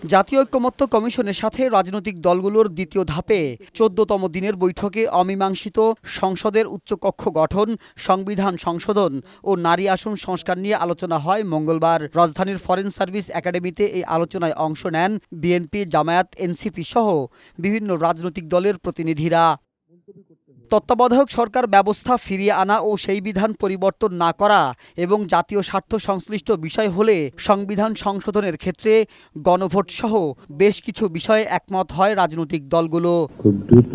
জাতীয় ঐক্যমত্য কমিশনের সাথে রাজনৈতিক দলগুলোর দ্বিতীয় ধাপে ১৪তম দিনের বৈঠকে অমীমাংসিত সংসদের উচ্চকক্ষ গঠন, সংবিধান সংশোধন ও নারী আসন সংস্কার নিয়ে আলোচনা হয় মঙ্গলবার। রাজধানীর ফরেন সার্ভিস একাডেমিতে এই আলোচনায় অংশ নেন বিএনপি, জামায়াত, এনসিপি সহ বিভিন্ন রাজনৈতিক দলের প্রতিনিধিরা। তত্ত্বাবধায়ক সরকার ব্যবস্থা ফিরিয়ে আনা ও সেই বিধান পরিবর্তন না করা এবং জাতীয় স্বার্থ সংশ্লিষ্ট বিষয় হলে সংবিধান সংশোধনের ক্ষেত্রে গণভোট সহ বেশ কিছু বিষয়ে একমত হয় রাজনৈতিক দলগুলো। খুব দ্রুত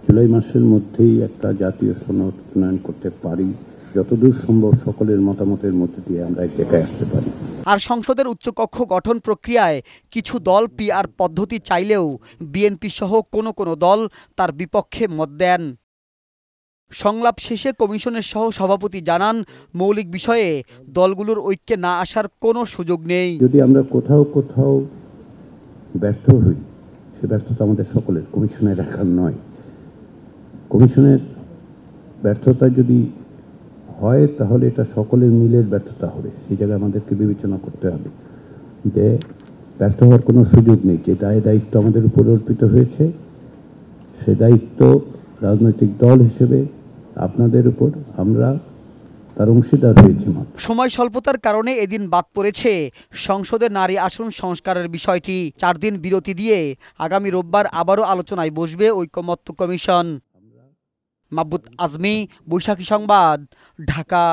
জুলাই মাসের মধ্যেই একটা জাতীয় সনদ প্রণয়ন করতে পারি, যতদূর সম্ভব সকলের মতামতের মধ্যে দিয়ে আমরা এক জায়গায় আসতে পারি। আর সংসদের উচ্চকক্ষ গঠন প্রক্রিয়ায় কিছু দল পিআর পদ্ধতি চাইলেও বিএনপি সহ কোনো দল তার বিপক্ষে মত দেন। সংলাপ শেষে কমিশনের সহ সভাপতি জানান, মৌলিক বিষয়ে দলগুলোর ঐক্যে না আসার কোনো সুযোগ নেই। যদি আমরা কোথাও ব্যর্থ হই, সে ব্যর্থতা আমাদের সকলের, কমিশনের একার নয়। কমিশনের ব্যর্থতা যদি হয় তাহলে এটা সকলের মিলের ব্যর্থতা হবে। সেই জায়গায় আমাদেরকে বিবেচনা করতে হবে যে ব্যর্থ হওয়ার কোনো সুযোগ নেই। যে দায়িত্ব আমাদের উপর অর্পিত হয়েছে, সে দায়িত্ব রাজনৈতিক দল হিসেবে আপনাদের উপর আমরা তার অংশীদার হয়েছি। সময় স্বল্পতার কারণে এদিন বাদ পড়েছে সংসদে নারী আসন সংস্কারের বিষয়টি। 4 দিন বিরতি দিয়ে আগামী রোববার আবারও আলোচনায় বসবে ঐকমত্য কমিশন। মাহবুব আজমি, বৈশাখী সংবাদ, ঢাকা।